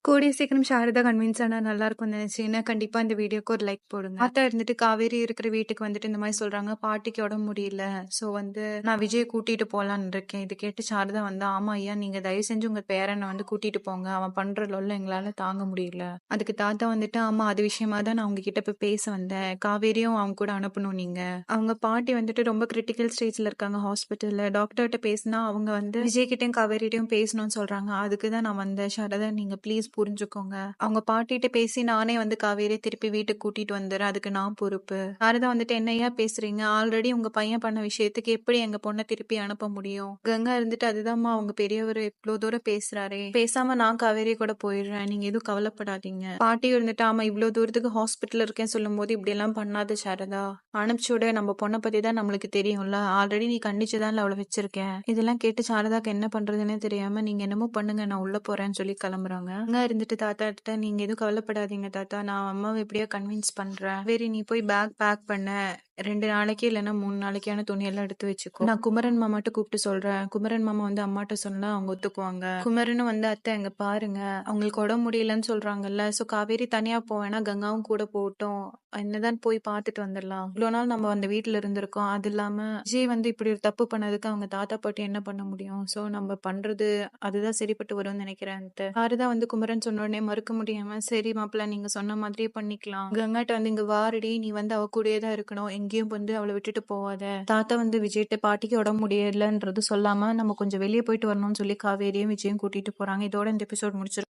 கூடிய சீக்கிரம் சாரதா கன்வின்ஸ் ஆனா நல்லாருக்கும்னு நினைச்சீங்கன்னா, கண்டிப்பா இந்த வீடியோக்கு ஒரு லைக் போடுங்க. ஆத்தா இருந்துட்டு காவேரி இருக்கிற வீட்டுக்கு வந்துட்டு இந்த மாரி சொல்றாங்க, "பாட்டிக்கு உடம்பு முடியல. ஸோ வந்து நான் விஜய கூட்டிட்டு போலான்னு இருக்கேன்." இது கேட்டு சாரதா வந்து, "ஆமா ஐயா, நீங்க தயவு செஞ்சு உங்க பேரன வந்து கூட்டிட்டு போங்க. அவன் பண்ற லொல்ல எங்களால தாங்க முடியல." அதுக்கு தாத்தா வந்துட்டு, "ஆமா, அது விஷயமா தான் நான் உங்ககிட்ட போய் பேச வந்தேன். காவேரியும் அவங்க கூட அனுப்பணும் நீங்க. அவங்க பாட்டி வந்துட்டு ரொம்ப கிரிட்டிக்கல் ஸ்டேஜ்ல இருக்காங்க ஹாஸ்பிட்டல்ல. டாக்டர்ட்ட பேசினா அவங்க வந்து விஜய் கிட்டயும் காவேரிட்டயும் பேசணும்னு சொல்றாங்க. அதுக்கு தான் நான் வந்தேன். சாரதா, நீங்க ப்ளீஸ் புரிஞ்சுக்கோங்க. அவங்க பாட்டிட்ட பேசி நானே வந்து காவேரியை திருப்பி வீட்டுக்கு கூட்டிட்டு வந்துடுறேன். அதுக்கு நான் பொறுப்பு." சாரதா வந்துட்டு, "என்னையா பேசுறீங்க? ஆல்ரெடி உங்க பையன் பண்ண விஷயத்துக்கு எப்படி எங்க பொண்ணை திருப்பி அனுப்ப முடியும்?" கங்கா இருந்துட்டு, "அதுதாம்மா அவங்க பெரியவர் இவ்வளோ தூரம் பேசுறாரே. பேசாம நான் காவேரி கூட போயிடுறேன். நீங்க எதுவும் கவலைப்படாதீங்க." பாட்டியும் இருந்துட்டு, "ஆமா, இவ்வளோ தூரத்துக்கு ஹாஸ்பிட்டல் இருக்கேன்னு சொல்லும்போது இப்படி எல்லாம் பண்ணாத சாரதா. அனுப்பிச்சு விடு. நம்ம பொண்ணை பத்தி தான் நம்மளுக்கு தெரியும்ல. ஆல்ரெடி நீ கண்டிச்சுதான்ல அவளை வச்சிருக்கேன்." இதெல்லாம் கேட்டு சாரதாக்கு என்ன பண்றதுன்னே தெரியாம, "நீங்க என்னமோ பண்ணுங்க, நான் உள்ள போறேன்னு" சொல்லி கிளம்புறாங்க. அங்க இருந்துட்டு தாத்தாட்ட, "நீங்க எதுவும் கவலைப்படாதீங்க தாத்தா. நான் அம்மாவை எப்படியோ கன்வின்ஸ் பண்றேன். வேறு நீ போய் பேக் பேக் பண்ண. 2 நாளைக்கு இல்லைன்னா 3 நாளைக்கான துணியெல்லாம் எடுத்து வச்சுக்கோ. நான் குமரன் மாமாட்ட கூப்பிட்டு சொல்றேன். குமரன் மாமா வந்து அம்மாட்ட சொன்னா அவங்க ஒத்துக்குவாங்க." குமரனும் வந்து, "அத்தை அங்க பாருங்க. அவங்களுக்கு உடம்பு முடியலன்னு சொல்றாங்கல்ல. ஸோ காவேரி தனியா போவேன்னா கங்காவும் கூட போகட்டும். என்னதான் போய் பார்த்துட்டு வந்துடலாம். இவ்வளோ நாள் நம்ம அந்த வீட்டுல இருந்திருக்கோம். அது இல்லாம விஜய் வந்து இப்படி ஒரு தப்பு பண்ணதுக்கு அவங்க தாத்தா பாட்டி என்ன பண்ண முடியும்? ஸோ நம்ம பண்றது அதுதான் சரிப்பட்டு வரும்னு நினைக்கிறேன்." சாரதா வந்து குமரன் சொன்ன உடனே மறுக்க முடியாம, "சரி மாப்பிள்ள, நீங்க சொன்ன மாதிரியே பண்ணிக்கலாம். கங்காட்ட வந்து, இங்க வாருடி, நீ வந்து அவ கூடயே தான் இருக்கணும். எங்கேயும் வந்து அவளை விட்டுட்டு போவாத. தாத்தா வந்து விஜய்ட்ட பாட்டிக்கு உடம்பு முடியலன்றது சொல்லாம நம்ம கொஞ்சம் வெளியே போயிட்டு வரணும்னு சொல்லி காவேரியும் விஜயும் கூட்டிட்டு போறாங்க." இதோட இந்த எபிசோட் முடிச்சிருக்கு.